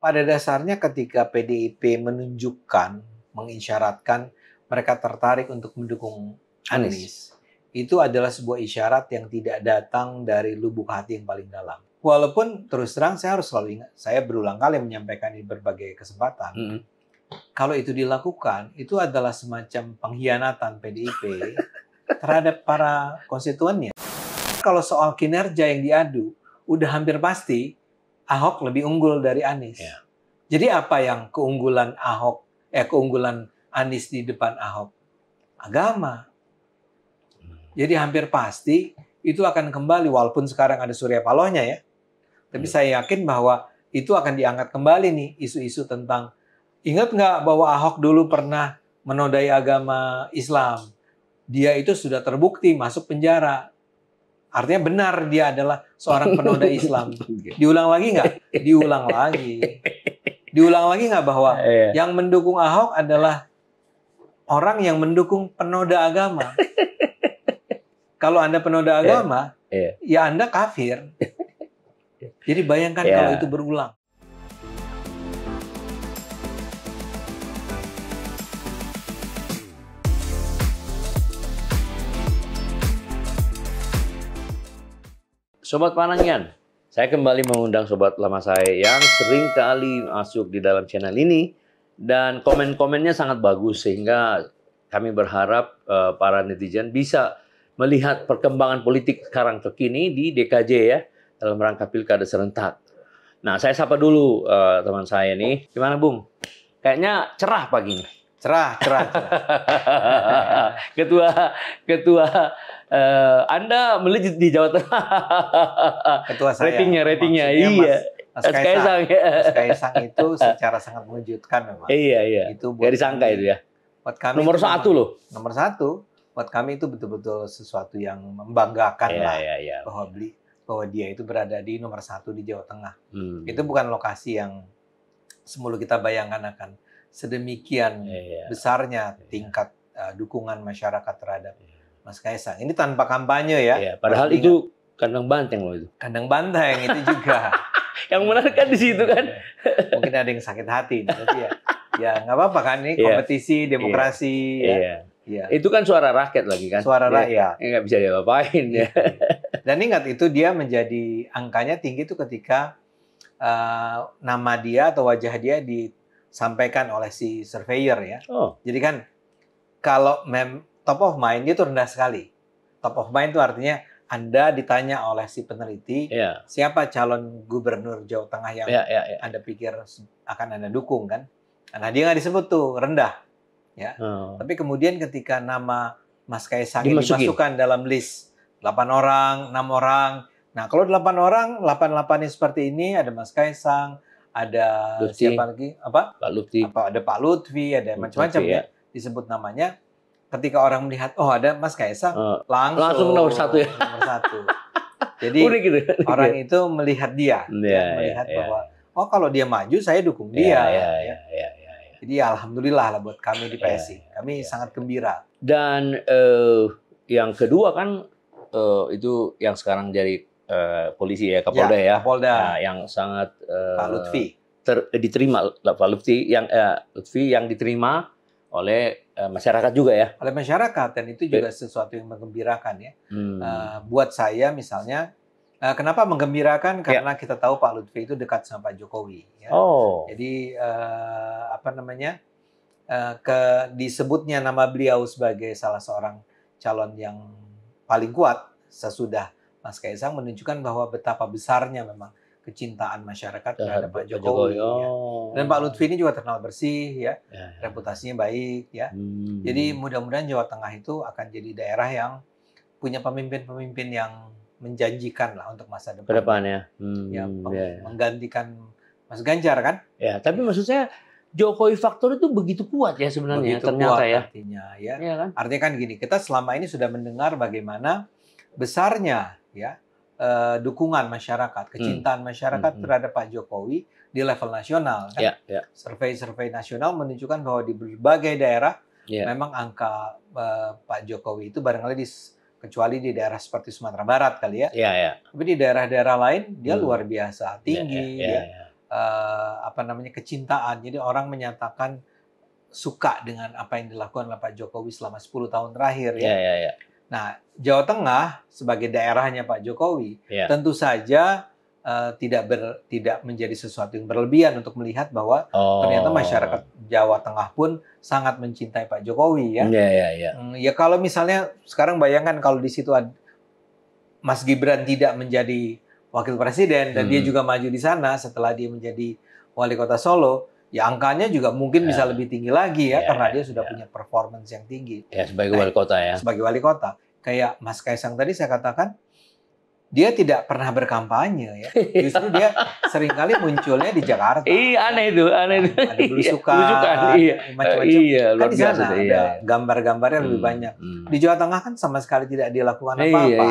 pada dasarnya ketika PDIP menunjukkan, mengisyaratkan mereka tertarik untuk mendukung Anies, itu adalah sebuah isyarat yang tidak datang dari lubuk hati yang paling dalam. Walaupun terus terang saya harus selalu ingat, saya berulang kali menyampaikan di berbagai kesempatan, kalau itu dilakukan, itu adalah semacam pengkhianatan PDIP terhadap para konstituennya. Kalau soal kinerja yang diadu, udah hampir pasti Ahok lebih unggul dari Anies. Ya. Jadi apa yang keunggulan keunggulan Anies di depan Ahok? Agama. Jadi hampir pasti itu akan kembali, walaupun sekarang ada Surya Palohnya ya. Tapi saya yakin bahwa itu akan diangkat kembali nih isu-isu tentang, ingat nggak bahwa Ahok dulu pernah menodai agama Islam? Dia itu sudah terbukti masuk penjara. Artinya benar dia adalah seorang penoda Islam. Diulang lagi nggak? Diulang lagi. Diulang lagi nggak bahwa yang mendukung Ahok adalah orang yang mendukung penoda agama. Kalau Anda penoda agama, ya Anda kafir. Jadi bayangkan kalau itu berulang. Sobat Panangan, saya kembali mengundang sobat lama saya yang sering kali masuk di dalam channel ini dan komen-komennya sangat bagus sehingga kami berharap para netizen bisa melihat perkembangan politik sekarang terkini di DKJ ya dalam rangka pilkada serentak. Nah, saya sapa dulu teman saya nih. Gimana, Bung? Kayaknya cerah pagi ini. Cerah. Ketua Anda melejit di Jawa Tengah. Ketua saya. Ratingnya, iya. Mas Kaisang. Mas Kaisang itu secara sangat mengejutkan memang. Iya. Itu gak disangka itu ya. Buat kami nomor satu loh. Nomor satu. Buat kami itu betul-betul sesuatu yang membanggakan lah. Iya. Bahwa dia itu berada di nomor 1 di Jawa Tengah. Itu bukan lokasi yang semula kita bayangkan akan sedemikian besarnya tingkat dukungan masyarakat terhadap Mas Kaisang. Ini tanpa kampanye ya. Padahal itu kandang banteng loh itu. Kandang banteng itu juga. Yang menarik kan di situ kan. Mungkin ada yang sakit hati. Tapi ya nggak apa-apa kan, ini kompetisi, demokrasi. Iya. Itu kan suara rakyat lagi kan. Suara rakyat. Nggak bisa diapa-apain ya. Dan ingat itu dia menjadi angkanya tinggi itu ketika nama dia atau wajah dia disampaikan oleh si surveyor ya. Jadi kan kalau top of mind itu rendah sekali. Top of mind itu artinya Anda ditanya oleh si peneliti siapa calon gubernur Jawa Tengah yang Anda pikir akan Anda dukung kan. Nah dia nggak disebut tuh, rendah. Ya. Tapi kemudian ketika nama Mas Kaisang dimasukkan dalam list 8 orang, 6 orang. Nah, kalau 8 orang, 8-8-nya seperti ini, ada Mas Kaisang, ada Lutfi. Siapa lagi? Apa? Pak Lutfi. Ada Pak Lutfi, ada macam-macam ya disebut namanya. Ketika orang melihat, oh ada Mas Kaisang, langsung nomor 1 ya. Nomor 1. Jadi gitu. Orang itu melihat dia, melihat bahwa oh kalau dia maju saya dukung dia. Jadi alhamdulillah lah buat kami di PSI. Kami sangat gembira. Dan yang kedua kan itu yang sekarang jadi polisi ya, Kapolda ya. Kapolda. Nah, yang sangat Pak Lutfi. Diterima Pak Lutfi yang diterima oleh masyarakat juga ya. Oleh masyarakat, dan itu juga sesuatu yang menggembirakan ya. Buat saya misalnya, kenapa menggembirakan? Karena kita tahu Pak Lutfi itu dekat sama Pak Jokowi. Ya. Jadi disebutnya nama beliau sebagai salah seorang calon yang paling kuat sesudah Mas Kaisang menunjukkan bahwa betapa besarnya memang kecintaan masyarakat terhadap Pak Jokowi. Ya. Dan Pak Lutfi ini juga terkenal bersih, ya, reputasinya baik, ya. Jadi mudah-mudahan Jawa Tengah itu akan jadi daerah yang punya pemimpin-pemimpin yang menjanjikan lah untuk masa depan. Kedepannya, menggantikan Mas Ganjar kan? Ya, tapi maksud saya Jokowi faktor itu begitu kuat ya sebenarnya. Begitu ternyata kuat ya. Artinya, ya. Ya kan? Artinya kan gini, kita selama ini sudah mendengar bagaimana besarnya ya dukungan masyarakat, kecintaan masyarakat terhadap Pak Jokowi di level nasional. Kan? Survei-survei nasional menunjukkan bahwa di berbagai daerah memang angka Pak Jokowi itu barangkali kecuali di daerah seperti Sumatera Barat kali ya. Tapi di daerah-daerah lain dia luar biasa tinggi. apa namanya, kecintaan. Jadi orang menyatakan suka dengan apa yang dilakukan oleh Pak Jokowi selama 10 tahun terakhir ya. Nah, Jawa Tengah sebagai daerahnya Pak Jokowi tentu saja tidak menjadi sesuatu yang berlebihan untuk melihat bahwa ternyata masyarakat Jawa Tengah pun sangat mencintai Pak Jokowi ya. Ya kalau misalnya sekarang bayangkan kalau di situ Mas Gibran tidak menjadi wakil presiden dan dia juga maju di sana setelah dia menjadi wali kota Solo, ya angkanya juga mungkin bisa lebih tinggi lagi ya, karena dia sudah punya performance yang tinggi. Ya, sebagai wali kota ya. Sebagai wali kota. Kayak Mas Kaisang tadi saya katakan, dia tidak pernah berkampanye ya. Justru dia seringkali munculnya di Jakarta. Iya, aneh itu. Ada belusukan, macam-macam. Kan di sana ada gambar-gambarnya lebih banyak. Di Jawa Tengah kan sama sekali tidak dilakukan apa-apa.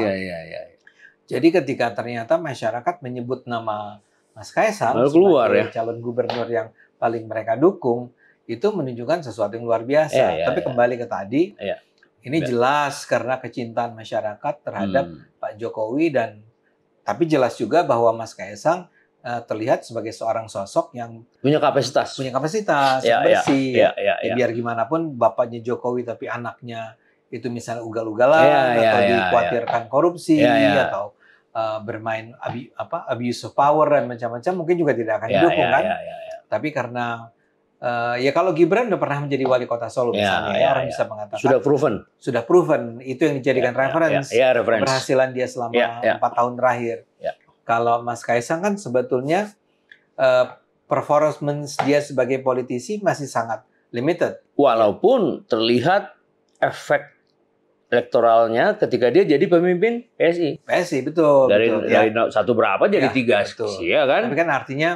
Jadi ketika ternyata masyarakat menyebut nama Mas Kaisang sebagai calon gubernur yang paling mereka dukung, itu menunjukkan sesuatu yang luar biasa. Tapi kembali ke tadi, ini jelas karena kecintaan masyarakat terhadap Pak Jokowi tapi jelas juga bahwa Mas Kaisang terlihat sebagai seorang sosok yang punya kapasitas, yang bersih. Biar gimana pun bapaknya Jokowi tapi anaknya itu misalnya ugal-ugalan atau dikhawatirkan korupsi atau bermain abuse of power dan macam-macam, mungkin juga tidak akan didukung kan. Tapi karena ya kalau Gibran udah pernah menjadi wali kota Solo misalnya, orang bisa mengatakan sudah proven itu yang dijadikan reference keberhasilan dia selama 4 tahun terakhir. Kalau Mas Kaisang kan sebetulnya performance dia sebagai politisi masih sangat limited. Walaupun terlihat efek elektoralnya ketika dia jadi pemimpin PSI. Betul. Dari satu berapa jadi 3 ya kan? Tapi kan artinya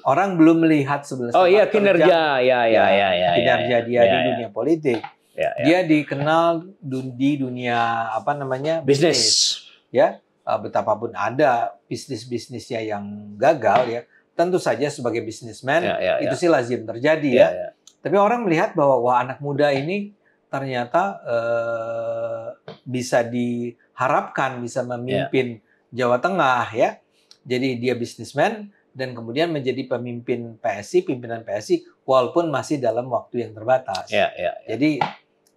orang belum melihat sebenarnya kinerja kinerja dia di dunia politik. Dia dikenal di dunia bisnis. Ya, betapapun ada bisnisnya yang gagal ya. Tentu saja sebagai bisnismen itu sih lazim terjadi ya. Tapi orang melihat bahwa wah, anak muda ini ternyata bisa diharapkan bisa memimpin Jawa Tengah ya. Jadi dia bisnismen dan kemudian menjadi pimpinan PSI walaupun masih dalam waktu yang terbatas. Jadi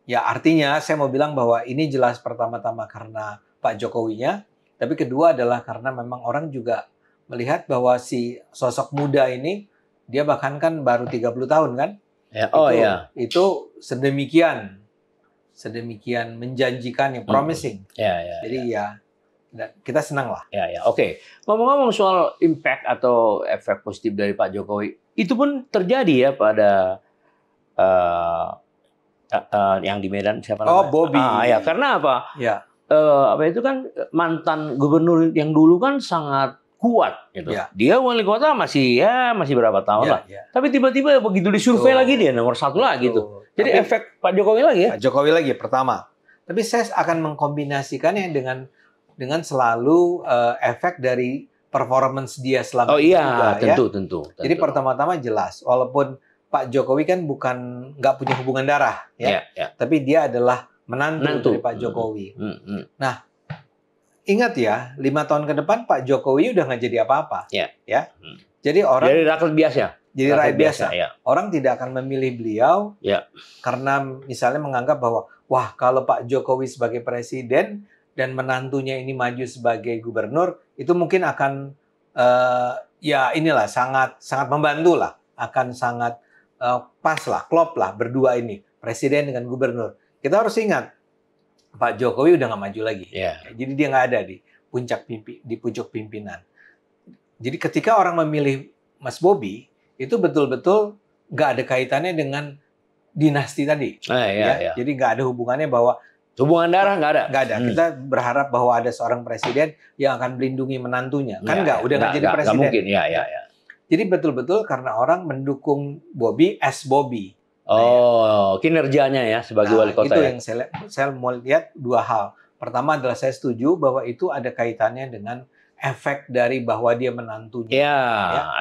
ya artinya saya mau bilang bahwa ini jelas pertama-tama karena Pak Jokowinya, tapi kedua adalah karena memang orang juga melihat bahwa si sosok muda ini dia bahkan kan baru 30 tahun kan? Itu sedemikian menjanjikan, yang promising. Jadi kita senang lah. Oke. Ngomong-ngomong soal impact atau efek positif dari Pak Jokowi, itu pun terjadi ya pada yang di Medan siapa namanya? Bobi. Karena apa? Itu kan mantan gubernur yang dulu kan sangat kuat gitu. Dia wali kota masih berapa tahun lah. Tapi tiba-tiba begitu disurvei lagi dia nomor 1 lagi tuh. Jadi efek Pak Jokowi lagi ya? Pak Jokowi lagi pertama. Tapi saya akan mengkombinasikannya dengan selalu efek dari performance dia selama ini juga, tentu. Jadi pertama-tama jelas, walaupun Pak Jokowi kan nggak punya hubungan darah, tapi dia adalah menantu dari Pak Jokowi. Nah, ingat ya, 5 tahun ke depan Pak Jokowi udah nggak jadi apa-apa, Jadi rakyat biasa. Jadi rakyat biasa. Orang tidak akan memilih beliau karena misalnya menganggap bahwa wah, kalau Pak Jokowi sebagai presiden dan menantunya ini maju sebagai gubernur, itu mungkin akan sangat membantu lah, akan sangat pas lah, klop lah berdua ini, presiden dengan gubernur. Kita harus ingat, Pak Jokowi udah nggak maju lagi, jadi dia nggak ada di pucuk pimpinan. Jadi ketika orang memilih Mas Bobi, itu betul-betul nggak ada kaitannya dengan dinasti tadi. Jadi nggak ada hubungannya bahwa hubungan darah nggak ada. Kita berharap bahwa ada seorang presiden yang akan melindungi menantunya. Kan udah nggak jadi presiden. Nggak mungkin, Jadi betul-betul karena orang mendukung Bobi as Bobi. Kinerjanya ya sebagai wali kota. Itu yang saya mau lihat 2 hal. Pertama adalah saya setuju bahwa itu ada kaitannya dengan efek dari bahwa dia menantunya.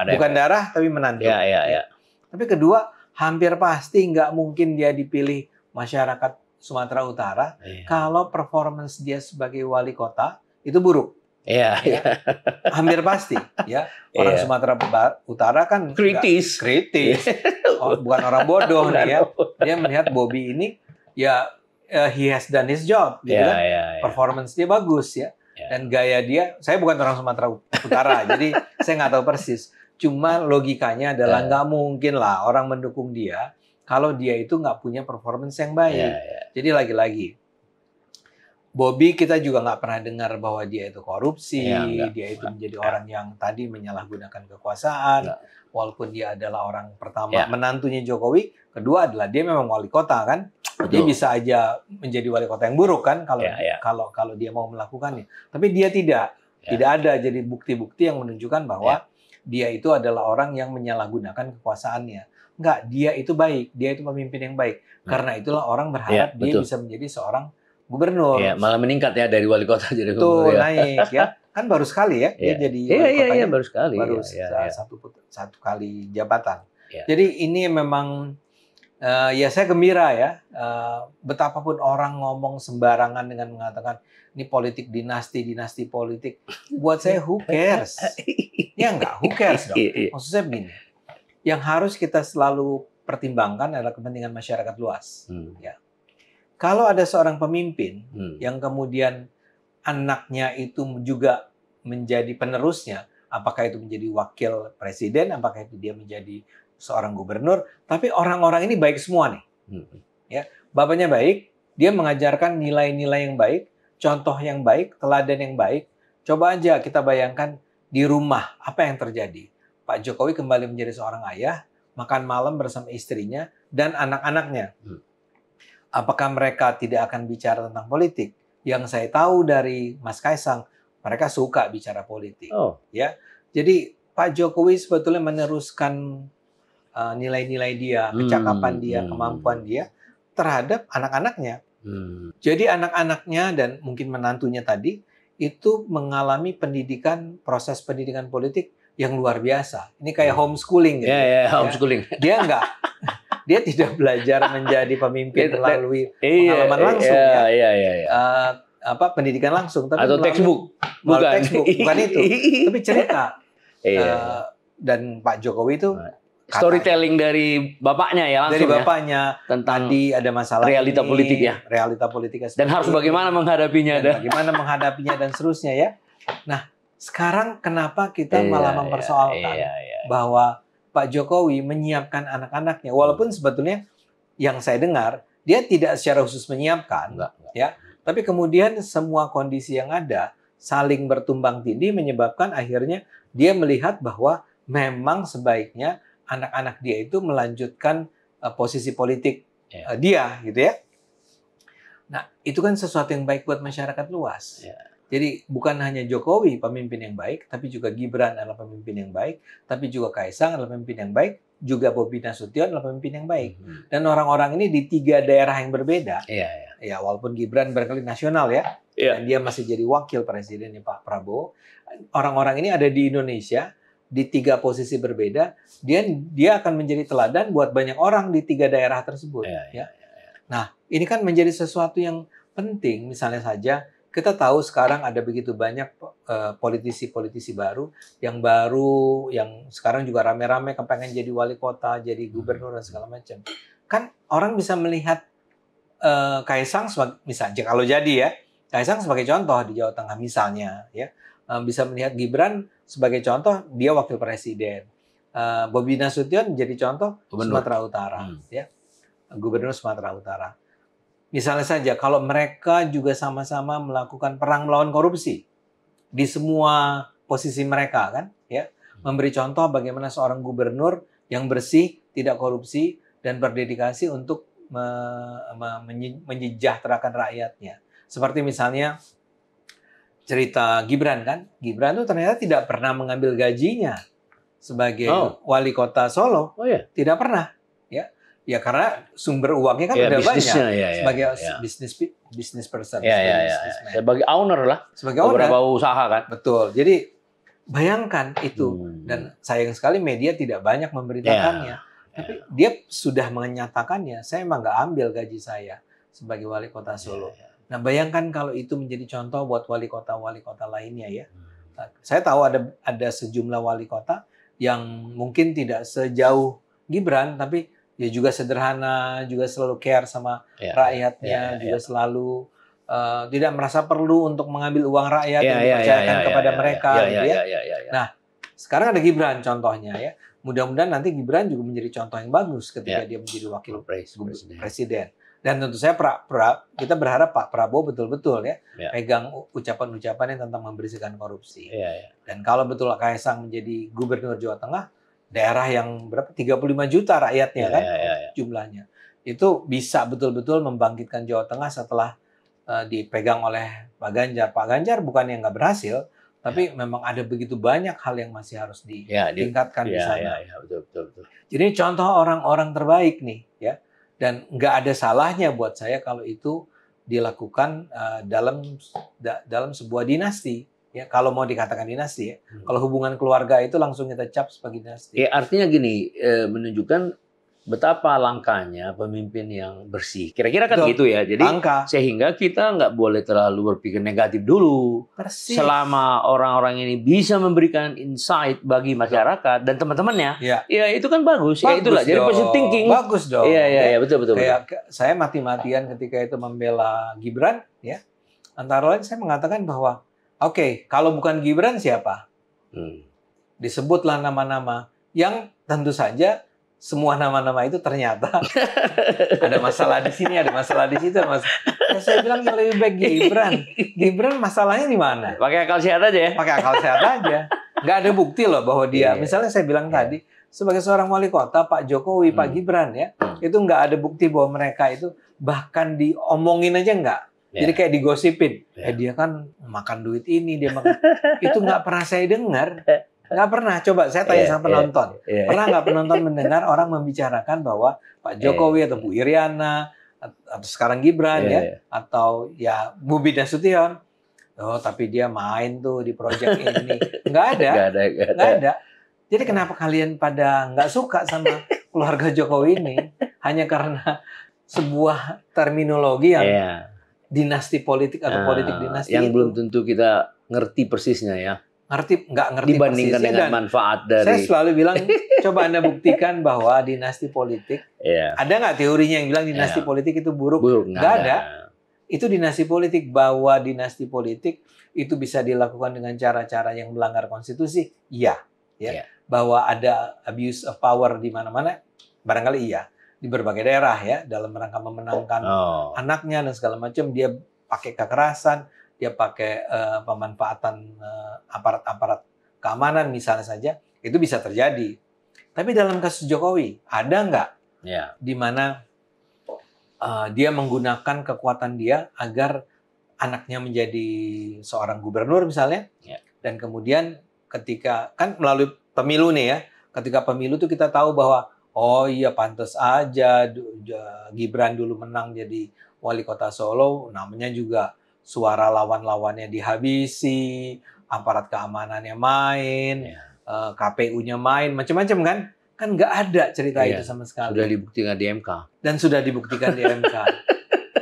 Bukan efek darah tapi menantu. Tapi kedua, hampir pasti nggak mungkin dia dipilih masyarakat Sumatera Utara kalau performance dia sebagai wali kota itu buruk. Iya, iya. Hampir pasti ya. Orang Iya. Sumatera Utara kan Kritis. kritis. Bukan orang bodoh nih ya. Dia melihat Bobby ini ya he has done his job gitu Iya, kan. iya, iya. Performance dia bagus ya. Iya. Dan gaya dia, saya bukan orang Sumatera Utara, jadi saya nggak tahu persis. Cuma logikanya adalah nggak mungkin lah orang mendukung dia kalau dia itu nggak punya performance yang baik. Iya, iya. Jadi lagi-lagi, Bobby kita juga nggak pernah dengar bahwa dia itu korupsi, Iya, dia itu menjadi enggak. orang yang tadi menyalahgunakan kekuasaan, Enggak. walaupun dia adalah orang pertama Iya. menantunya Jokowi, kedua adalah dia memang wali kota kan, dia Betul. bisa aja menjadi wali kota yang buruk kan kalau Iya, iya. kalau dia mau melakukannya, tapi dia Iya. tidak ada jadi bukti-bukti yang menunjukkan bahwa dia itu adalah orang yang menyalahgunakan kekuasaannya. Enggak, dia itu baik, dia itu pemimpin yang baik. Karena itulah orang berharap Iya, dia betul. bisa menjadi seorang gubernur. Iya, malah meningkat ya dari wali kota jadi Itu gubernur ya. naik ya. Kan baru sekali ya dia Iya. jadi Iya, wali iya, kotanya. iya, baru sekali. Baru Iya, iya. satu kali jabatan. Iya. Jadi ini memang ya saya gembira ya. Betapapun orang ngomong sembarangan dengan mengatakan ini politik dinasti politik. Buat saya who cares? Ya enggak, who cares dong. Iya, iya. Maksud saya begini. Yang harus kita selalu pertimbangkan adalah kepentingan masyarakat luas. Ya. Kalau ada seorang pemimpin yang kemudian anaknya itu juga menjadi penerusnya, apakah itu menjadi wakil presiden, apakah itu dia menjadi seorang gubernur, tapi orang-orang ini baik semua nih. Ya, bapaknya baik, dia mengajarkan nilai-nilai yang baik, contoh yang baik, teladan yang baik. Coba aja kita bayangkan di rumah apa yang terjadi. Pak Jokowi kembali menjadi seorang ayah, makan malam bersama istrinya dan anak-anaknya. Apakah mereka tidak akan bicara tentang politik? Yang saya tahu dari Mas Kaisang, mereka suka bicara politik. Oh. Ya, jadi Pak Jokowi sebetulnya meneruskan nilai-nilai dia, kecakapan dia, kemampuan dia terhadap anak-anaknya. Jadi anak-anaknya dan mungkin menantunya tadi itu mengalami proses pendidikan politik yang luar biasa. Ini kayak homeschooling gitu. Iya, homeschooling. Dia dia tidak belajar menjadi pemimpin melalui pengalaman langsung ya. Iya. Pendidikan langsung, tapi atau textbook. Bukan itu, tapi cerita. Dan Pak Jokowi itu storytelling dari bapaknya ya langsung. Dari bapaknya tentang tadi ada masalah realita ini, politik ya. Realita politiknya dan harus bagaimana menghadapinya bagaimana menghadapinya dan seterusnya ya. Nah, sekarang kenapa kita malah mempersoalkan bahwa Pak Jokowi menyiapkan anak-anaknya, walaupun sebetulnya yang saya dengar dia tidak secara khusus menyiapkan, enggak. Ya, tapi kemudian semua kondisi yang ada saling bertumbang tindih menyebabkan akhirnya dia melihat bahwa memang sebaiknya anak-anak dia itu melanjutkan posisi politik dia, gitu ya. Nah, itu kan sesuatu yang baik buat masyarakat luas. Jadi bukan hanya Jokowi pemimpin yang baik, tapi juga Gibran adalah pemimpin yang baik, tapi juga Kaisang adalah pemimpin yang baik, juga Bobi Nasution adalah pemimpin yang baik. Dan orang-orang ini di 3 daerah yang berbeda. Ya, walaupun Gibran barangkali nasional ya, dan dia masih jadi wakil presidennya Pak Prabowo. Orang-orang ini ada di Indonesia di 3 posisi berbeda. Dia akan menjadi teladan buat banyak orang di 3 daerah tersebut. Nah, ini kan menjadi sesuatu yang penting. Misalnya saja kita tahu sekarang ada begitu banyak politisi-politisi baru yang sekarang juga rame-rame kepengen jadi wali kota, jadi gubernur dan segala macam. Kan orang bisa melihat Kaisang misalnya kalau jadi ya, Kaisang sebagai contoh di Jawa Tengah misalnya ya. Bisa melihat Gibran sebagai contoh dia wakil presiden. Bobi Nasution jadi contoh Sumatera Utara ya. Gubernur Sumatera Utara. Misalnya saja kalau mereka juga sama-sama melakukan perang melawan korupsi di semua posisi mereka kan ya, memberi contoh bagaimana seorang gubernur yang bersih, tidak korupsi dan berdedikasi untuk menyejahterakan rakyatnya. Seperti misalnya cerita Gibran kan. Gibran itu ternyata tidak pernah mengambil gajinya sebagai wali kota Solo. Tidak pernah. Ya karena sumber uangnya kan udah banyak sebagai bisnis person. Sebagai owner lah. Sebagai beberapa usaha kan. Betul. Jadi bayangkan itu dan sayang sekali media tidak banyak memberitakannya. Tapi dia sudah menyatakannya. Saya emang nggak ambil gaji saya sebagai wali kota Solo. Nah, bayangkan kalau itu menjadi contoh buat wali kota lainnya ya. Saya tahu ada sejumlah wali kota yang mungkin tidak sejauh Gibran, tapi dia juga sederhana, juga selalu care sama rakyatnya, juga selalu tidak merasa perlu untuk mengambil uang rakyat yang dipercayakan kepada mereka, gitu ya. Nah, sekarang ada Gibran contohnya ya. Mudah-mudahan nanti Gibran juga menjadi contoh yang bagus ketika dia menjadi wakil presiden. Dan tentu saya kita berharap Pak Prabowo betul-betul ya pegang ucapan-ucapan yang tentang membersihkan korupsi. Dan kalau betul Kaisang menjadi gubernur Jawa Tengah, daerah yang berapa 35 juta rakyatnya kan jumlahnya, itu bisa betul-betul membangkitkan Jawa Tengah setelah dipegang oleh Pak Ganjar. Pak Ganjar bukan yang nggak berhasil, tapi memang ada begitu banyak hal yang masih harus ditingkatkan di sana. Betul. Jadi contoh orang-orang terbaik nih ya. Dan nggak ada salahnya buat saya kalau itu dilakukan dalam sebuah dinasti. Ya, kalau mau dikatakan dinasti ya. Kalau hubungan keluarga itu langsung kita cap sebagai dinasti. Artinya gini, menunjukkan betapa langkanya pemimpin yang bersih. Kira-kira kan gitu ya. Jadi sehingga kita nggak boleh terlalu berpikir negatif dulu. Persis. Selama orang-orang ini bisa memberikan insight bagi masyarakat dan teman-temannya, ya itu kan bagus. Ya itulah. Jadi positive thinking. Bagus dong. Iya, betul. Kayak saya mati-matian ketika itu membela Gibran, ya. Antara lain saya mengatakan bahwa, oke, kalau bukan Gibran siapa? Disebutlah nama-nama yang tentu saja semua nama-nama itu ternyata ada masalah di sini, ada masalah di situ. Saya bilang yang lebih baik Gibran. Gibran masalahnya di mana? Pakai akal sehat aja ya? Pakai akal sehat aja. Nggak ada bukti loh bahwa dia, misalnya saya bilang tadi, sebagai seorang wali kota, Pak Jokowi, Pak Gibran ya, itu nggak ada bukti bahwa mereka itu bahkan diomongin aja nggak. Jadi kayak digosipin. Dia kan makan duit ini, dia makan. Itu nggak pernah saya dengar. Nggak pernah. Coba saya tanya sama penonton. Pernah nggak penonton mendengar orang membicarakan bahwa Pak Jokowi atau Bu Iriana atau sekarang Gibran ya, atau ya Bu Bida Sution, oh tapi dia main tuh di proyek ini. Nggak ada. Jadi kenapa kalian pada nggak suka sama keluarga Jokowi ini? Hanya karena sebuah terminologi yang dinasti politik atau politik dinasti yang itu. Belum tentu kita ngerti persisnya ya. Nggak ngerti dibandingkan dengan manfaat dari. Saya selalu bilang, coba Anda buktikan bahwa dinasti politik, ada nggak teorinya yang bilang dinasti politik itu buruk? Nggak ada. Itu dinasti politik, bahwa dinasti politik itu bisa dilakukan dengan cara-cara yang melanggar konstitusi, iya. Bahwa ada abuse of power di mana-mana, barangkali iya. Di berbagai daerah ya, dalam rangka memenangkan anaknya dan segala macam, dia pakai kekerasan, dia pakai pemanfaatan aparat-aparat keamanan misalnya saja, itu bisa terjadi. Tapi dalam kasus Jokowi, ada nggak di mana dia menggunakan kekuatan dia agar anaknya menjadi seorang gubernur misalnya, dan kemudian ketika, kan melalui pemilu nih ya, ketika pemilu tuh kita tahu bahwa, oh iya pantas aja Gibran dulu menang jadi wali kota Solo, namanya juga suara lawan-lawannya dihabisi, aparat keamanannya main, KPU-nya main, macam-macam kan? Kan nggak ada cerita itu sama sekali. Sudah dibuktikan di MK. Dan sudah dibuktikan di MK.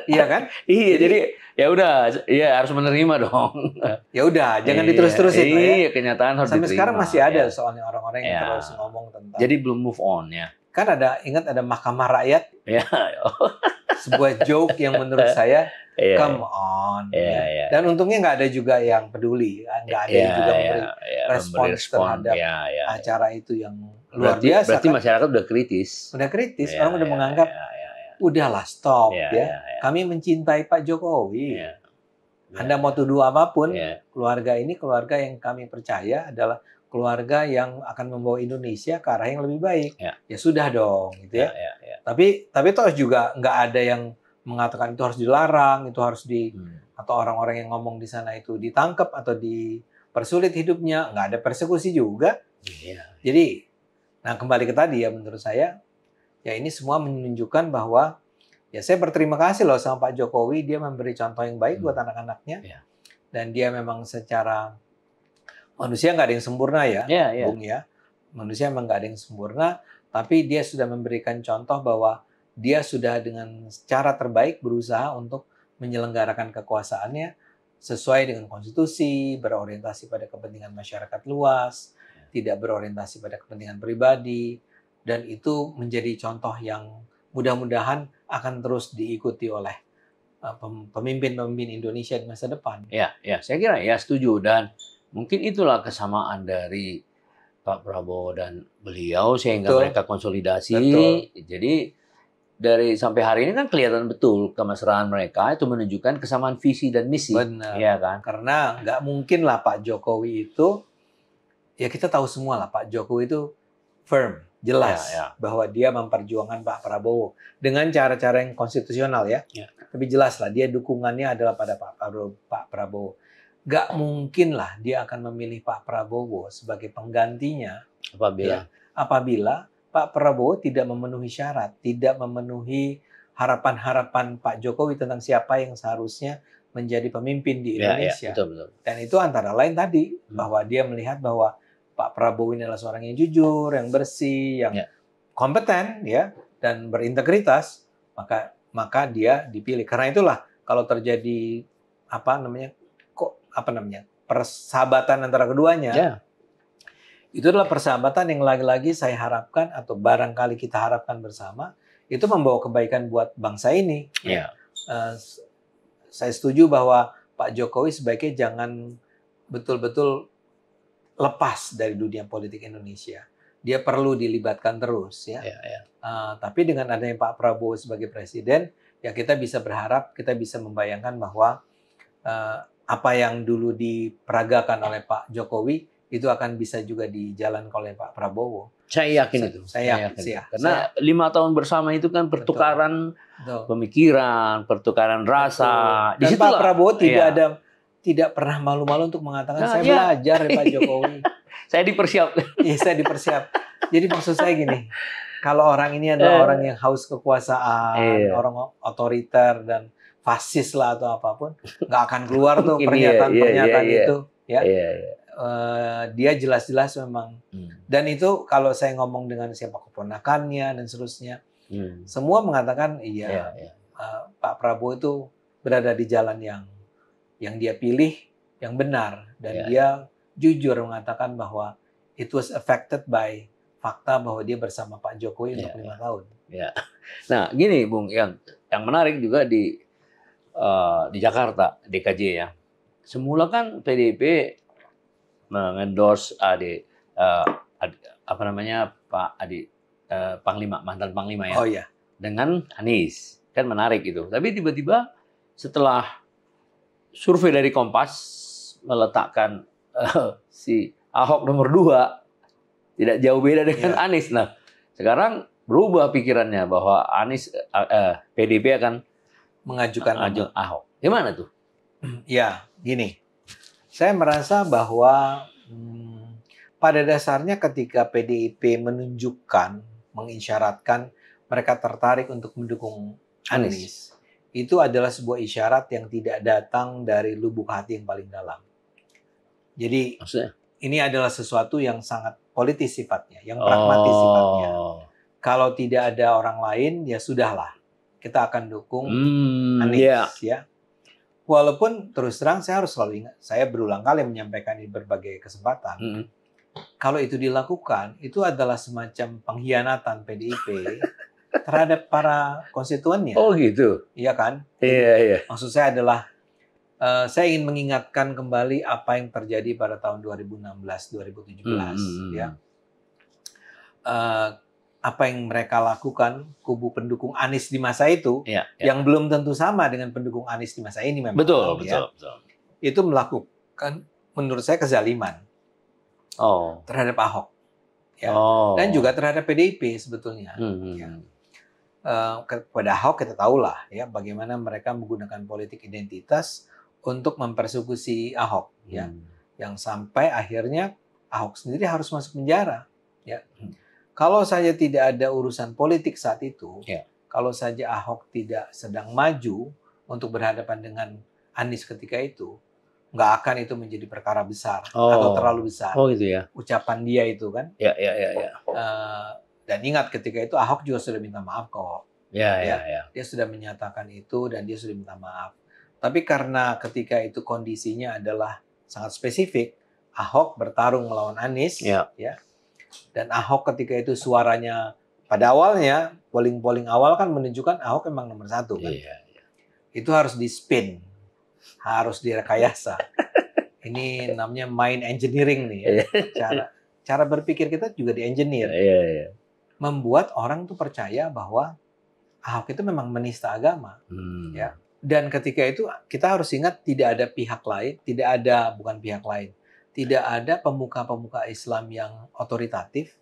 Iya kan? Iya, jadi ya udah, ya harus menerima dong. Ya udah, jangan diterus-terusin. Iya, kenyataan harus sampai diterima. Sekarang masih ada soalnya orang-orang yang terus ngomong tentang. Jadi belum move on ya. Kan ingat ada Mahkamah Rakyat. Ya. Sebuah joke yang menurut saya come on. Dan untungnya nggak ada juga yang peduli, nggak ada yang juga memberi respons terhadap acara itu yang luar biasa. Berarti kan? Masyarakat udah kritis. Udah kritis, orang udah menganggap udahlah stop ya. Kami mencintai Pak Jokowi. Anda mau tuduh apapun, keluarga ini keluarga yang kami percaya adalah keluarga yang akan membawa Indonesia ke arah yang lebih baik. Ya sudah dong, gitu ya. Tapi toh juga nggak ada yang mengatakan itu harus dilarang, itu harus atau orang-orang yang ngomong di sana itu ditangkap atau dipersulit hidupnya, nggak ada persekusi juga. Jadi, nah kembali ke tadi ya, menurut saya, ya ini semua menunjukkan bahwa ya saya berterima kasih loh sama Pak Jokowi, dia memberi contoh yang baik buat anak-anaknya, dan dia memang secara manusia nggak ada yang sempurna ya, Bung ya. Manusia memang nggak ada yang sempurna, tapi dia sudah memberikan contoh bahwa dia sudah dengan cara terbaik berusaha untuk menyelenggarakan kekuasaannya sesuai dengan konstitusi, berorientasi pada kepentingan masyarakat luas, tidak berorientasi pada kepentingan pribadi, dan itu menjadi contoh yang mudah-mudahan akan terus diikuti oleh pemimpin-pemimpin Indonesia di masa depan. Ya, saya kira ya setuju, dan mungkin itulah kesamaan dari Pak Prabowo dan beliau sehingga Betul. mereka konsolidasi. Betul. Jadi dari sampai hari ini kan kelihatan betul kemesraan mereka itu menunjukkan kesamaan visi dan misi. Benar. Iya kan? Karena nggak mungkin lah Pak Jokowi itu, ya kita tahu semua lah Pak Jokowi itu firm, jelas bahwa dia memperjuangkan Pak Prabowo dengan cara-cara yang konstitusional ya. Tapi jelas lah dia dukungannya adalah pada Pak Prabowo. Nggak mungkin lah dia akan memilih Pak Prabowo sebagai penggantinya apabila Pak Prabowo tidak memenuhi syarat, tidak memenuhi harapan-harapan Pak Jokowi tentang siapa yang seharusnya menjadi pemimpin di Indonesia. Betul. Dan itu antara lain tadi, bahwa dia melihat bahwa Pak Prabowo ini adalah seorang yang jujur, yang bersih, yang kompeten, ya, dan berintegritas, maka dia dipilih. Karena itulah kalau terjadi persahabatan antara keduanya. Itu adalah persahabatan yang lagi-lagi saya harapkan atau barangkali kita harapkan bersama itu membawa kebaikan buat bangsa ini. Saya setuju bahwa Pak Jokowi sebaiknya jangan betul-betul lepas dari dunia politik Indonesia. Dia perlu dilibatkan terus, ya. Tapi dengan adanya Pak Prabowo sebagai presiden, ya kita bisa berharap, kita bisa membayangkan bahwa apa yang dulu diperagakan oleh Pak Jokowi itu akan bisa juga dijalankan oleh Pak Prabowo. Saya yakin itu. Saya yakin. Karena 5 tahun bersama itu kan pertukaran pemikiran, pertukaran rasa. Dan Pak Prabowo tidak pernah malu-malu untuk mengatakan saya belajar dari Pak Jokowi. Saya dipersiapkan. Iya, saya dipersiap. Jadi maksud saya gini, kalau orang ini adalah orang yang haus kekuasaan, orang otoriter dan fasis lah atau apapun, nggak akan keluar tuh pernyataan-pernyataan itu, ya. Dia jelas-jelas memang. Dan itu kalau saya ngomong dengan siapa keponakannya dan seterusnya, semua mengatakan Pak Prabowo itu berada di jalan yang dia pilih, yang benar, dan dia jujur mengatakan bahwa it was affected by fakta bahwa dia bersama Pak Jokowi untuk 5 tahun. Nah, gini Bung, yang menarik juga di Jakarta, DKJ ya. Semula kan PDIP mengendorse Pak Adi Panglima, mantan Panglima ya. Dengan Anies. Kan menarik itu. Tapi tiba-tiba setelah survei dari Kompas meletakkan si Ahok nomor 2 tidak jauh beda dengan Anies. Nah, sekarang berubah pikirannya bahwa PDIP akan mengajukan Ahok. Gimana tuh? Ya, gini. Saya merasa bahwa pada dasarnya ketika PDIP mengisyaratkan mereka tertarik untuk mendukung Anies, itu adalah sebuah isyarat yang tidak datang dari lubuk hati yang paling dalam. Jadi ini adalah sesuatu yang sangat politis sifatnya, yang pragmatis sifatnya. Kalau tidak ada orang lain, ya sudahlah, kita akan dukung Anies, ya. Walaupun terus terang saya harus selalu ingat, saya berulang kali menyampaikan di berbagai kesempatan, kalau itu dilakukan, itu adalah semacam pengkhianatan PDIP terhadap para konstituennya. Oh gitu? Iya kan? Iya. Maksud saya adalah, saya ingin mengingatkan kembali apa yang terjadi pada tahun 2016-2017. Ya. Apa yang mereka lakukan, kubu pendukung Anies di masa itu, yang belum tentu sama dengan pendukung Anies di masa ini memang. Betul. Itu melakukan, menurut saya, kezaliman terhadap Ahok. Ya. Dan juga terhadap PDIP sebetulnya. Kepada Ahok kita tahulah ya bagaimana mereka menggunakan politik identitas untuk mempersekusi Ahok. Ya. Yang sampai akhirnya Ahok sendiri harus masuk penjara. Ya. Kalau saja tidak ada urusan politik saat itu, kalau saja Ahok tidak sedang maju untuk berhadapan dengan Anies ketika itu, nggak akan itu menjadi perkara besar atau terlalu besar. Gitu ya. Ucapan dia itu kan. Ya. Dan ingat ketika itu Ahok juga sudah minta maaf kok. Ya. Dia sudah menyatakan itu dan dia sudah minta maaf. Tapi karena ketika itu kondisinya adalah sangat spesifik, Ahok bertarung melawan Anies, Ya. ya. Dan Ahok ketika itu suaranya pada awalnya polling awal kan menunjukkan Ahok memang nomor 1 kan. Iya. Itu harus di spin, harus direkayasa. Ini namanya mind engineering nih ya. Cara berpikir kita juga di engineer. Iya. Membuat orang tuh percaya bahwa Ahok itu memang menista agama. Ya. Dan ketika itu kita harus ingat tidak ada pihak lain, tidak ada pemuka-pemuka Islam yang otoritatif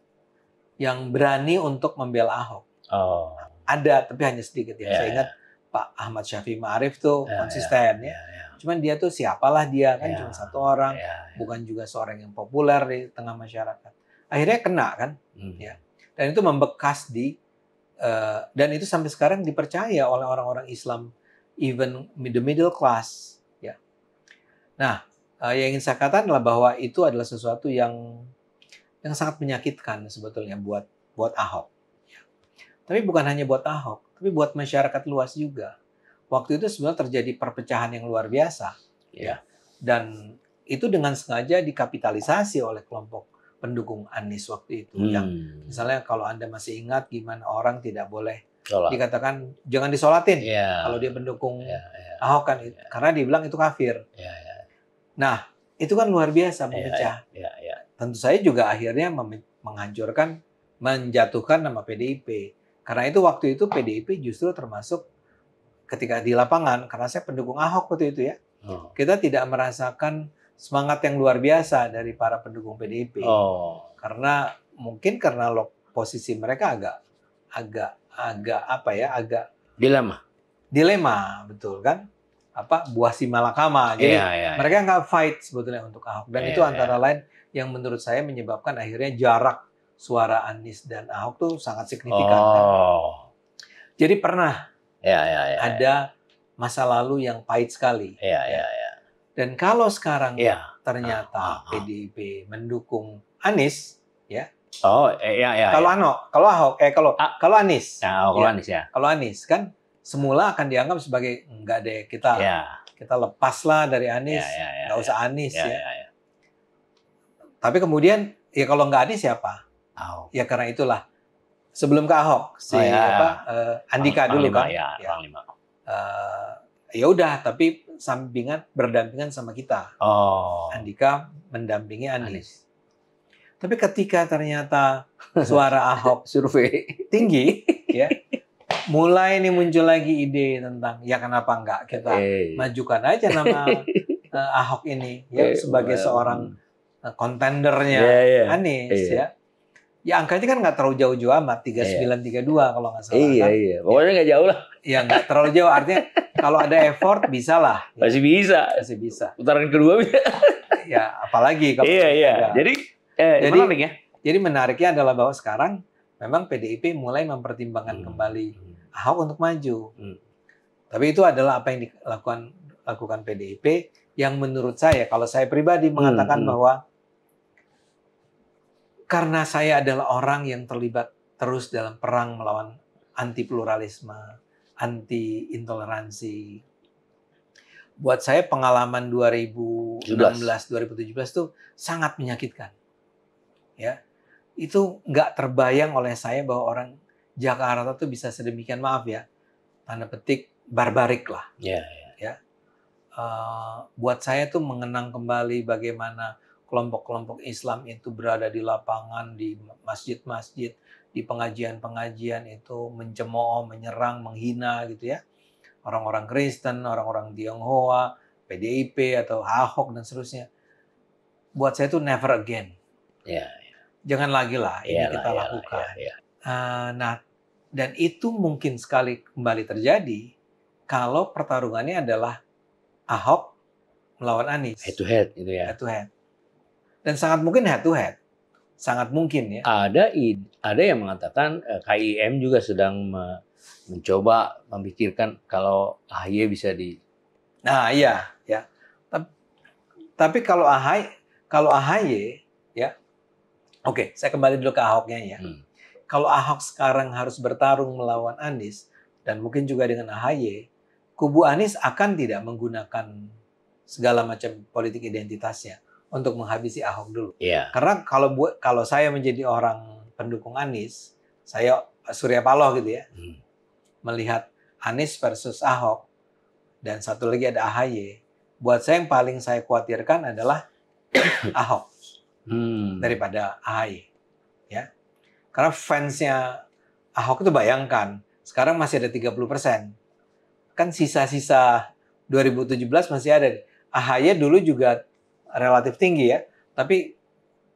yang berani untuk membela Ahok. Oh. Ada, tapi hanya sedikit ya. Yeah, Saya ingat Pak Ahmad Syafi'i Ma'arif tuh konsisten ya. Cuman dia tuh siapalah dia kan cuma satu orang, bukan juga seorang yang populer di tengah masyarakat. Akhirnya kena kan, ya. Dan itu membekas dan itu sampai sekarang dipercaya oleh orang-orang Islam, even the middle class, ya. Nah, yang ingin saya katakan adalah bahwa itu adalah sesuatu yang sangat menyakitkan sebetulnya buat Ahok. Ya. Tapi bukan hanya buat Ahok, tapi buat masyarakat luas juga. Waktu itu sebenarnya terjadi perpecahan yang luar biasa, ya. Dan itu dengan sengaja dikapitalisasi oleh kelompok pendukung Anies waktu itu. Yang misalnya kalau Anda masih ingat gimana orang tidak boleh dikatakan jangan disolatin kalau dia pendukung Ahok kan, karena dibilang itu kafir. Nah, itu kan luar biasa memecah. Tentu saya juga akhirnya menghancurkan, menjatuhkan nama PDIP. Karena itu waktu itu PDIP justru termasuk ketika di lapangan, karena saya pendukung Ahok waktu itu ya, kita tidak merasakan semangat yang luar biasa dari para pendukung PDIP. Karena mungkin karena posisi mereka agak dilema, betul kan? Buah si malakama. Jadi mereka nggak fight sebetulnya untuk Ahok. Dan itu antara lain yang menurut saya menyebabkan akhirnya jarak suara Anies dan Ahok tuh sangat signifikan. Kan? Jadi pernah ada masa lalu yang pahit sekali. Dan kalau sekarang ternyata PDIP mendukung Anies, ya. Kalau Anies. Kalau Anies kan semula akan dianggap sebagai enggak deh, kita lepaslah dari Anies, nggak usah Anies ya. Tapi kemudian ya kalau nggak Anies siapa? Ya karena itulah sebelum ke Ahok Andika dulu kan. Ya udah, tapi berdampingan sama kita. Andika mendampingi Anies. Tapi ketika ternyata suara Ahok survei tinggi, ya. Mulai nih muncul lagi ide tentang ya kenapa enggak kita majukan aja nama Ahok ini ya sebagai seorang kontendernya Anies ya. Ya angkanya kan nggak terlalu jauh-jauh amat, 3932 kalau nggak salah. Iya. Pokoknya nggak jauh lah. Ya nggak terlalu jauh, artinya kalau ada effort bisa lah. Ya. Masih bisa. Putaran kedua bisa. Ya apalagi kalau Jadi menarik ya. Jadi menariknya adalah bahwa sekarang memang PDIP mulai mempertimbangkan kembali Ahok untuk maju. Tapi itu adalah apa yang dilakukan PDIP yang menurut saya, kalau saya pribadi mengatakan bahwa karena saya adalah orang yang terlibat terus dalam perang melawan anti pluralisme, anti intoleransi. Buat saya pengalaman 2016-2017 itu sangat menyakitkan. Ya. Itu nggak terbayang oleh saya bahwa orang Jakarta tuh bisa sedemikian, maaf ya, tanda petik barbarik lah. Ya. Buat saya tuh mengenang kembali bagaimana kelompok-kelompok Islam itu berada di lapangan, di masjid-masjid, di pengajian-pengajian itu mencemooh, menyerang, menghina gitu ya. Orang-orang Kristen, orang-orang Tionghoa, PDIP atau Ahok dan seterusnya. Buat saya itu never again. Jangan lagi lah ini kita lakukan. Nah, dan itu mungkin sekali kembali terjadi kalau pertarungannya adalah Ahok melawan Anies. Head to head gitu ya. Head to head. Dan sangat mungkin head to head. Sangat mungkin ya. Ada yang mengatakan KIM juga sedang mencoba memikirkan kalau AHY bisa di. Nah, iya ya. Tapi kalau AHY ya. Oke, saya kembali dulu ke Ahoknya ya. Kalau Ahok sekarang harus bertarung melawan Anies dan mungkin juga dengan AHY, kubu Anies akan tidak menggunakan segala macam politik identitasnya untuk menghabisi Ahok dulu. Iya. Karena kalau saya menjadi orang pendukung Anies, saya Surya Paloh gitu ya, melihat Anies versus Ahok, dan satu lagi ada AHY, buat saya yang paling saya khawatirkan adalah Ahok daripada AHY. Ya. Karena fansnya Ahok itu bayangkan, sekarang masih ada 30%. Kan sisa-sisa 2017 masih ada. AHY dulu juga relatif tinggi ya, tapi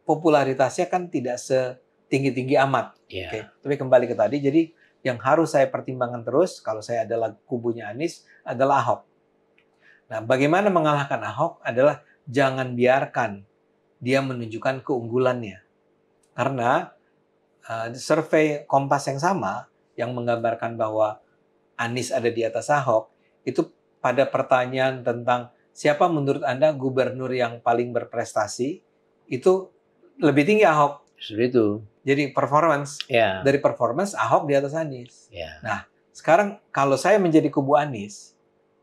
popularitasnya kan tidak setinggi-tinggi amat. Yeah. Oke. Tapi kembali ke tadi, jadi yang harus saya pertimbangkan terus kalau saya adalah kubunya Anies adalah Ahok. Nah, bagaimana mengalahkan Ahok adalah jangan biarkan dia menunjukkan keunggulannya. Karena survei Kompas yang sama yang menggambarkan bahwa Anies ada di atas Ahok, itu pada pertanyaan tentang siapa menurut Anda gubernur yang paling berprestasi, itu lebih tinggi Ahok. Seperti itu. Jadi performance, dari performance Ahok di atas Anies. Nah, sekarang kalau saya menjadi kubu Anies,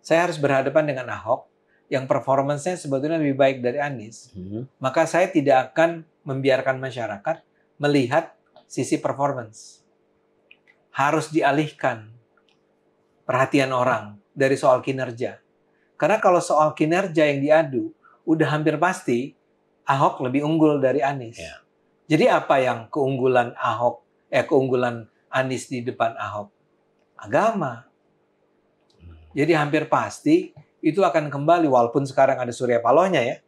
saya harus berhadapan dengan Ahok yang performance-nya sebetulnya lebih baik dari Anies. Maka saya tidak akan membiarkan masyarakat melihat sisi performance. Harus dialihkan perhatian orang dari soal kinerja. Karena kalau soal kinerja yang diadu, udah hampir pasti Ahok lebih unggul dari Anies. Jadi apa yang keunggulan Anies di depan Ahok? Agama. Jadi hampir pasti itu akan kembali, walaupun sekarang ada Surya Palohnya ya.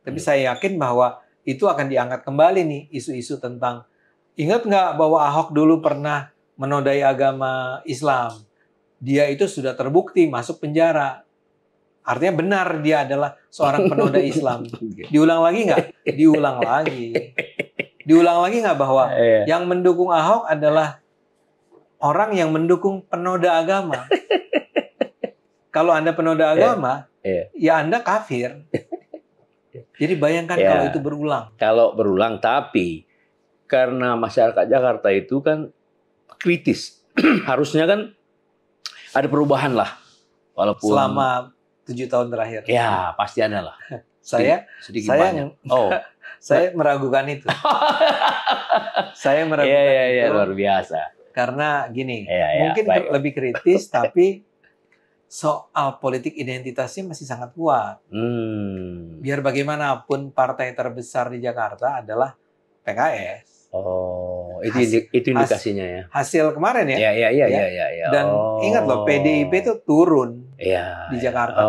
Tapi saya yakin bahwa itu akan diangkat kembali nih isu-isu tentang, ingat nggak bahwa Ahok dulu pernah menodai agama Islam? Dia itu sudah terbukti masuk penjara. Artinya benar dia adalah seorang penoda Islam. Diulang lagi nggak? Diulang lagi. Diulang lagi nggak bahwa yang mendukung Ahok adalah orang yang mendukung penoda agama. Kalau Anda penoda agama, ya Anda kafir. Jadi bayangkan kalau itu berulang. Kalau berulang, tapi karena masyarakat Jakarta itu kan kritis. Harusnya kan ada perubahan lah, walaupun selama 7 tahun terakhir. Ya, pasti ada lah. Saya meragukan itu. Saya meragukan itu. Luar biasa. Karena gini, mungkin lebih kritis, tapi soal politik identitasnya masih sangat kuat. Biar bagaimanapun partai terbesar di Jakarta adalah PKS. Oh, itu indikasinya ya. Hasil kemarin ya. Iya. Dan ingat loh, PDIP itu turun di Jakarta.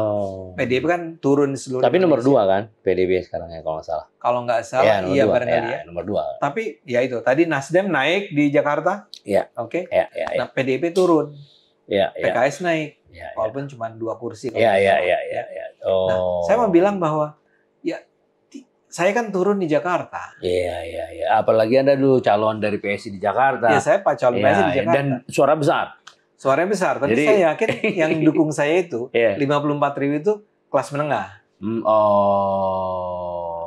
PDIP kan turun di seluruh Tapi nomor Indonesia. 2 kan PDIP sekarang ya kalau nggak salah. Kalau nggak salah, iya barangkali ya. Nomor 2. Tapi ya itu, tadi Nasdem naik di Jakarta. Iya. Oke. Nah, PDIP turun. PKS naik. Walaupun cuma 2 kursi. Iya. Nah, saya mau bilang bahwa saya kan turun di Jakarta. Iya. Apalagi Anda dulu calon dari PSI di Jakarta. Iya, saya calon PSI di Jakarta. Dan suara besar. Suaranya besar, tapi Jadi, saya yakin yang dukung saya itu 54.000 itu kelas menengah.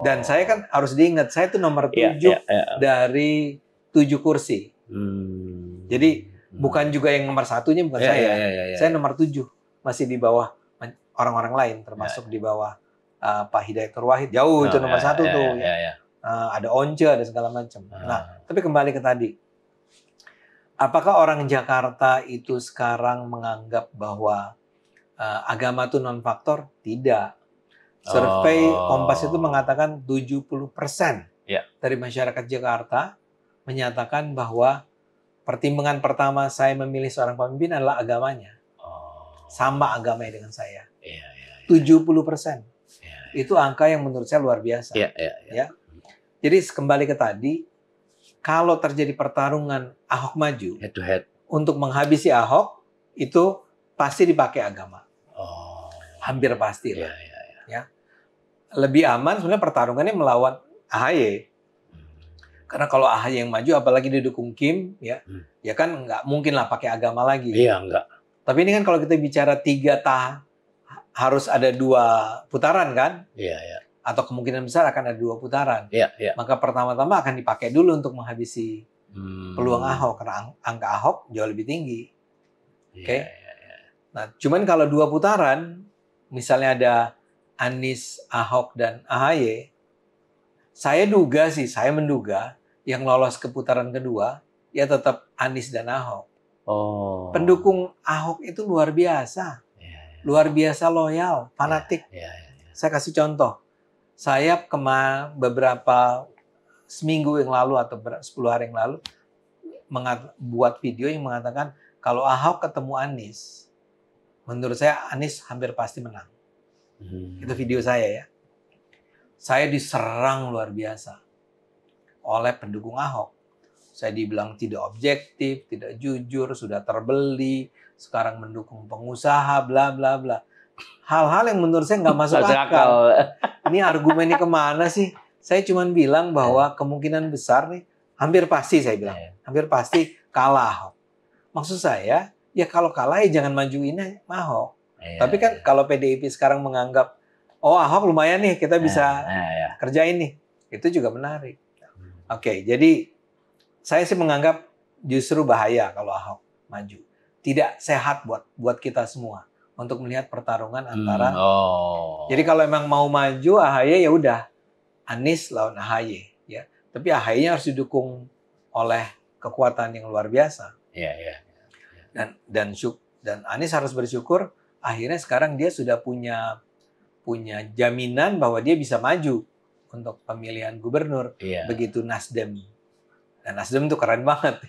Dan saya kan harus diingat, saya itu nomor 7 dari 7 kursi. Jadi bukan juga yang nomor 1-nya bukan saya. Saya nomor 7, masih di bawah orang-orang lain, termasuk di bawah Pak Hidayat Wahid, jauh itu nomor 1 tuh. Ada Once, ada segala macam. Nah, tapi kembali ke tadi. Apakah orang Jakarta itu sekarang menganggap bahwa agama itu non-faktor? Tidak. Survei Kompas itu mengatakan 70% dari masyarakat Jakarta menyatakan bahwa pertimbangan pertama saya memilih seorang pemimpin adalah agamanya. Sama agamanya dengan saya. 70%. Itu angka yang menurut saya luar biasa. Ya. Jadi kembali ke tadi, kalau terjadi pertarungan Ahok maju, head to head, untuk menghabisi Ahok, itu pasti dipakai agama. Hampir pasti lah. Ya. Lebih aman sebenarnya pertarungannya melawan AHY. Karena kalau AHY yang maju, apalagi didukung Kim, ya kan nggak mungkin lah pakai agama lagi. Iya, enggak. Tapi ini kan kalau kita bicara 3 tahap, harus ada 2 putaran kan? Iya. Atau kemungkinan besar akan ada 2 putaran. Iya. Maka pertama-tama akan dipakai dulu untuk menghabisi peluang Ahok, karena angka Ahok jauh lebih tinggi. Oke. Nah, cuman kalau 2 putaran, misalnya ada Anies, Ahok, dan AHY, saya menduga yang lolos ke putaran kedua, ya tetap Anies dan Ahok. Oh. Pendukung Ahok itu luar biasa. Luar biasa loyal, fanatik. Saya kasih contoh. Saya beberapa seminggu yang lalu atau 10 hari yang lalu buat video yang mengatakan kalau Ahok ketemu Anies, menurut saya Anies hampir pasti menang. Itu video saya ya. Saya diserang luar biasa oleh pendukung Ahok. Saya dibilang tidak objektif, tidak jujur, sudah terbeli, sekarang mendukung pengusaha, bla bla bla. Hal-hal yang menurut saya nggak masuk akal. Ini argumennya kemana sih? Saya cuma bilang bahwa kemungkinan besar nih, hampir pasti saya bilang, hampir pasti kalah Ahok. Maksud saya, ya kalau kalah ya jangan majuin Ahok. Tapi kan kalau PDIP sekarang menganggap, oh Ahok lumayan nih, kita bisa kerjain nih. Itu juga menarik. Oke, jadi saya sih menganggap justru bahaya kalau Ahok maju. Tidak sehat buat kita semua untuk melihat pertarungan antara. Jadi kalau emang mau maju AHY ya udah Anies lawan AHY ya. Tapi AHY-nya harus didukung oleh kekuatan yang luar biasa. Dan Anies harus bersyukur akhirnya sekarang dia sudah punya jaminan bahwa dia bisa maju untuk pemilihan gubernur. Begitu Nasdem. Dan Nasdem tuh keren banget.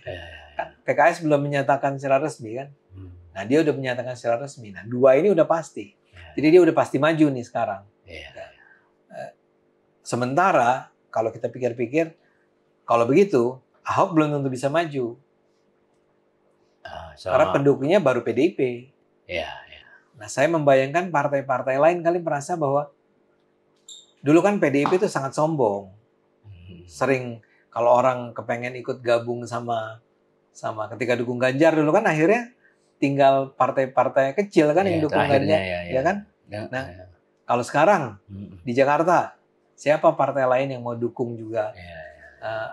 Kan PKS belum menyatakan secara resmi kan. Nah dia udah menyatakan secara resmi. Nah 2 ini udah pasti. Jadi dia udah pasti maju nih sekarang. Sementara kalau kita pikir-pikir, kalau begitu Ahok belum tentu bisa maju. Karena pendukungnya baru PDIP. Nah saya membayangkan partai-partai lain kali merasa bahwa dulu kan PDIP itu sangat sombong. Sering kalau orang kepengen ikut gabung sama ketika dukung Ganjar dulu kan akhirnya tinggal partai-partai kecil kan yang dukung Ganjar, ya kan? Nah, kalau sekarang di Jakarta siapa partai lain yang mau dukung juga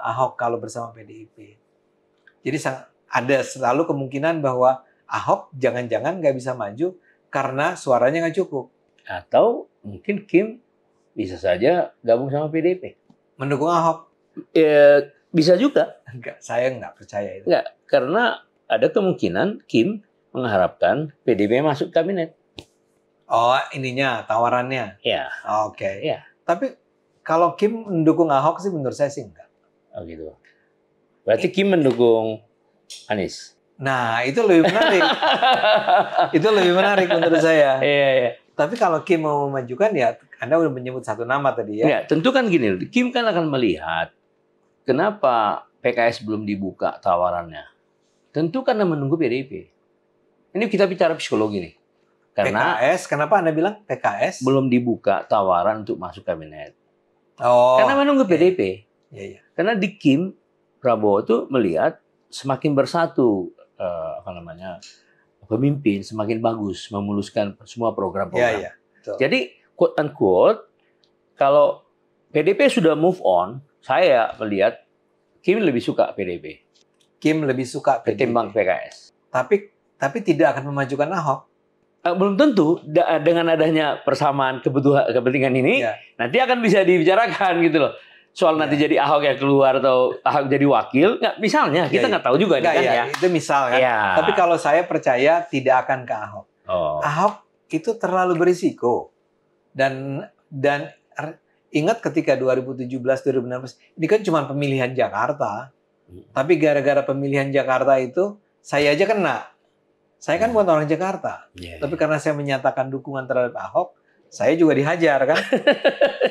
Ahok kalau bersama PDIP? Jadi ada selalu kemungkinan bahwa Ahok jangan-jangan nggak bisa maju karena suaranya nggak cukup. Atau mungkin Kim bisa saja gabung sama PDIP. Mendukung Ahok? Bisa juga. Enggak, saya nggak percaya itu. Enggak, karena ada kemungkinan Kim mengharapkan PDIP masuk kabinet. Oh, ininya tawarannya. Oke. Tapi kalau Kim mendukung Ahok sih menurut saya sih enggak. Oh gitu. Berarti Kim mendukung Anies. Nah, itu lebih menarik. Itu lebih menarik menurut saya. Tapi kalau Kim mau memajukan ya Anda udah menyebut satu nama tadi ya. Ya, tentu kan gini, Kim kan akan melihat kenapa PKS belum dibuka tawarannya. Tentu karena menunggu PDIP. Ini kita bicara psikologi nih. Karena PKS, kenapa Anda bilang PKS? Belum dibuka tawaran untuk masuk kabinet. Karena menunggu PDIP. Karena di Kim, Prabowo tuh melihat semakin bersatu pemimpin, semakin bagus memuluskan semua program-program. Jadi quote unquote, kalau PDIP sudah move on, saya melihat Kim lebih suka PDIP. Kim lebih suka PDIP. Ketimbang PKS. Tapi tidak akan memajukan Ahok. Belum tentu dengan adanya persamaan kepentingan ini nanti akan bisa dibicarakan gitu loh. Soal nanti jadi Ahok yang keluar atau Ahok jadi wakil, misalnya kita nggak tahu juga nih kan ya. Itu misal kan. Tapi kalau saya percaya tidak akan ke Ahok. Ahok itu terlalu berisiko. Dan ingat ketika 2017-2016 ini kan cuma pemilihan Jakarta. Tapi gara-gara pemilihan Jakarta itu saya aja kena. Saya kan bukan orang Jakarta. Tapi karena saya menyatakan dukungan terhadap Ahok, saya juga dihajar kan.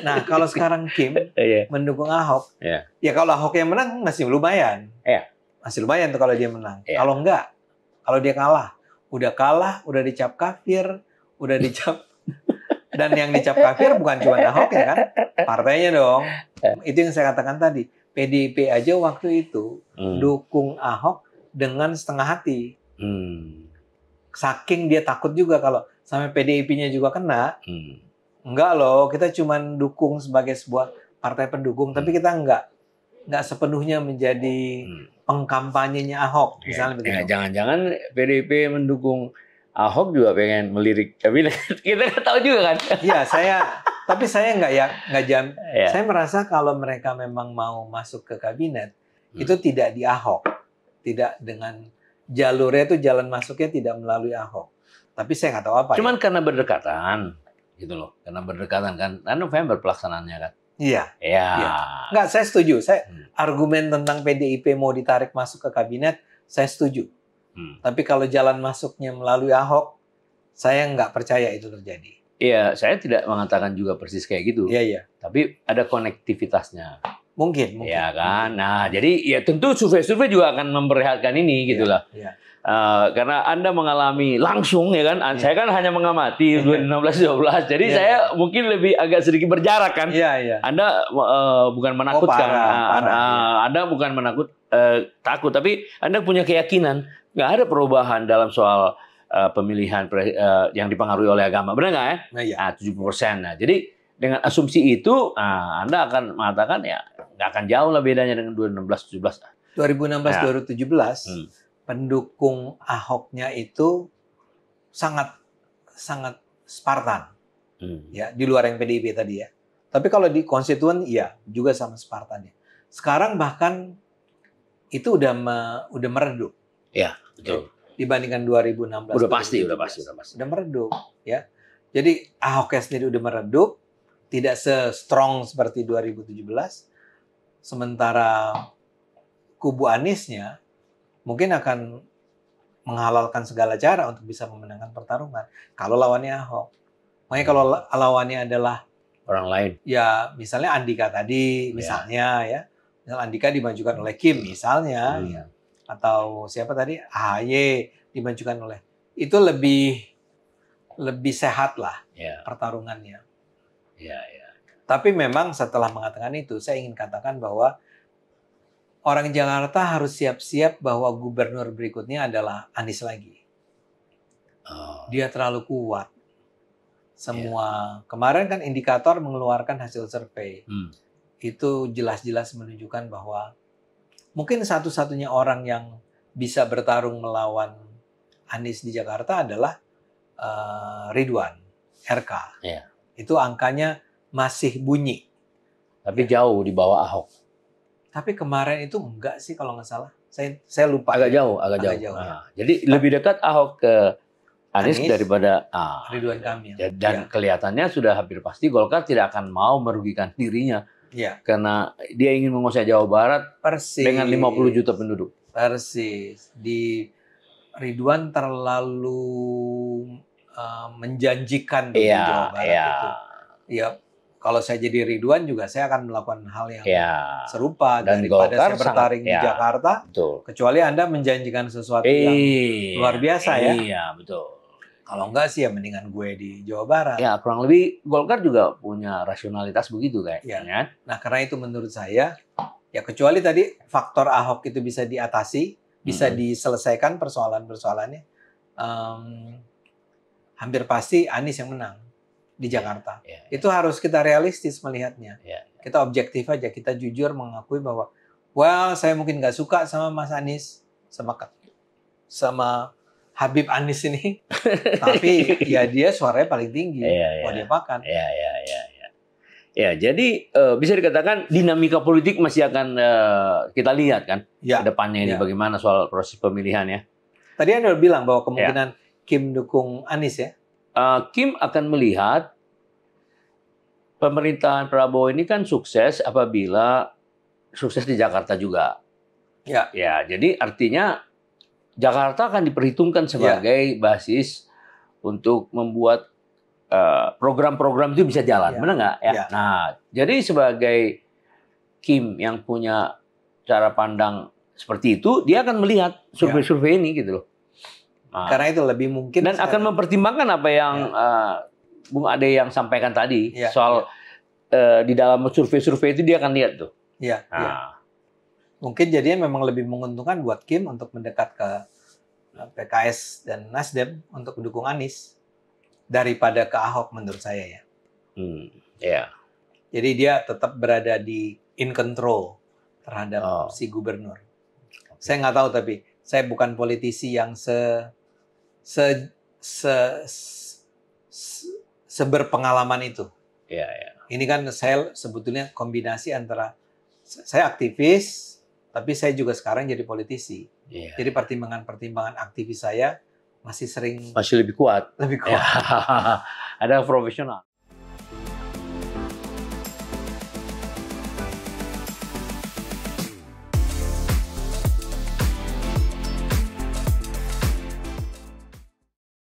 Nah, kalau sekarang Kim mendukung Ahok, ya kalau Ahok yang menang masih lumayan. Masih lumayan tuh kalau dia menang. Kalau enggak, kalau dia kalah, udah dicap kafir, udah dicap dan yang dicap kafir bukan cuma Ahok ya kan, partainya dong. Itu yang saya katakan tadi. PDIP aja waktu itu dukung Ahok dengan setengah hati. Saking dia takut juga kalau sampai PDIP-nya juga kena. Enggak loh, kita cuma dukung sebagai sebuah partai pendukung, tapi kita enggak sepenuhnya menjadi pengkampanyenya Ahok, misalnya begitu. Jangan-jangan PDIP mendukung Ahok juga pengen melirik kabinet. Kita nggak tahu juga kan. Iya, tapi saya nggak jam. Ya. Saya merasa kalau mereka memang mau masuk ke kabinet, itu tidak di Ahok. Tidak dengan jalurnya itu jalan masuknya tidak melalui Ahok. Tapi saya nggak tahu apa. Cuman karena berdekatan, gitu loh. Karena berdekatan kan November pelaksanaannya kan. Iya. Iya. Nggak, saya setuju. Argumen tentang PDIP mau ditarik masuk ke kabinet, saya setuju. Tapi kalau jalan masuknya melalui Ahok, saya nggak percaya itu terjadi. Iya, saya tidak mengatakan juga persis kayak gitu. Iya. Tapi ada konektivitasnya. Mungkin. Iya kan. Nah, jadi ya tentu survei-survei juga akan memperlihatkan ini gitulah. Iya. Karena Anda mengalami langsung ya kan. Saya kan hanya mengamati 2016-12. Jadi saya mungkin lebih agak sedikit berjarak kan. Iya. Anda bukan menakutkan. Parah. Anda bukan takut, tapi Anda punya keyakinan nggak ada perubahan dalam soal pemilihan yang dipengaruhi oleh agama. Benar nggak ya? Nah, iya. 70%. Nah, jadi dengan asumsi itu, Anda akan mengatakan ya nggak akan jauh lah bedanya dengan 2016-17. 2016-2017, pendukung Ahoknya itu sangat Spartan. Ya, di luar yang PDIP tadi ya. Tapi kalau di konstituen, iya, juga sama Spartannya. Sekarang bahkan itu udah meredup. Ya, betul. Dibandingkan 2016. Udah pasti. Udah meredup, ya. Jadi Ahoknya sendiri udah meredup, tidak se-strong seperti 2017. Sementara kubu Aniesnya mungkin akan menghalalkan segala cara untuk bisa memenangkan pertarungan. Kalau lawannya Ahok. Makanya kalau lawannya adalah orang lain. Ya, misalnya Andika tadi, misalnya ya. Misal Andika dimajukan oleh Kim, misalnya. Ya. Atau siapa tadi? AHY dimajukan oleh. Itu lebih sehat lah pertarungannya. Ya. Tapi memang setelah mengatakan itu, saya ingin katakan bahwa orang Jakarta harus siap-siap bahwa gubernur berikutnya adalah Anies lagi. Dia terlalu kuat. Semua kemarin kan indikator mengeluarkan hasil survei. Itu jelas-jelas menunjukkan bahwa mungkin satu-satunya orang yang bisa bertarung melawan Anies di Jakarta adalah Ridwan RK. Ya. Itu angkanya masih bunyi. Tapi jauh di bawah Ahok. Tapi kemarin itu enggak sih kalau nggak salah. Saya lupa. Agak jauh. Ya. Jadi lebih dekat Ahok ke Anies daripada Ridwan Kamil. Dan kelihatannya sudah hampir pasti Golkar tidak akan mau merugikan dirinya. Iya. Karena dia ingin menguasai Jawa Barat dengan 50 juta penduduk. Persis. Di Ridwan terlalu menjanjikan di Jawa Barat itu. Iya. Kalau saya jadi Ridwan juga saya akan melakukan hal yang serupa dan daripada Golkar saya bertaring di Jakarta. Betul. Kecuali Anda menjanjikan sesuatu yang luar biasa ya. Iya, betul. Kalau enggak sih ya mendingan gue di Jawa Barat. Ya, kurang lebih Golkar juga punya rasionalitas begitu kayaknya. Nah, karena itu menurut saya, ya kecuali tadi faktor Ahok itu bisa diatasi, bisa diselesaikan persoalan-persoalannya, hampir pasti Anies yang menang di Jakarta. Itu harus kita realistis melihatnya. Kita objektif aja, kita jujur mengakui bahwa, saya mungkin nggak suka sama Mas Anies, sama Habib Anies ini, tapi ya dia suaranya paling tinggi, mau diapakan. Ya, jadi bisa dikatakan dinamika politik masih akan kita lihat kan ke depannya ini bagaimana soal proses pemilihan ya. Tadi Anda bilang bahwa kemungkinan Kim dukung Anies ya. Kim akan melihat pemerintahan Prabowo ini kan sukses apabila sukses di Jakarta juga. Ya, jadi artinya Jakarta akan diperhitungkan sebagai basis untuk membuat program-program itu bisa jalan, benar nggak? Nah, jadi sebagai Kim yang punya cara pandang seperti itu, dia akan melihat survei-survei ini gitu loh. Nah, karena itu lebih mungkin dan akan mempertimbangkan apa yang Bung Ade yang sampaikan tadi soal di dalam survei-survei itu dia akan lihat tuh. Mungkin jadinya memang lebih menguntungkan buat Kim untuk mendekat ke PKS dan Nasdem untuk mendukung Anies daripada ke Ahok menurut saya ya. Jadi dia tetap berada di in control terhadap si gubernur. Saya nggak tahu tapi saya bukan politisi yang seberpengalaman itu. Iya, iya. Ini kan saya sebetulnya kombinasi antara saya aktivis, tapi saya juga sekarang jadi politisi. Iya. Jadi pertimbangan-pertimbangan aktivis saya masih sering Masih lebih kuat. lebih Ya. kuat. Ada profesional.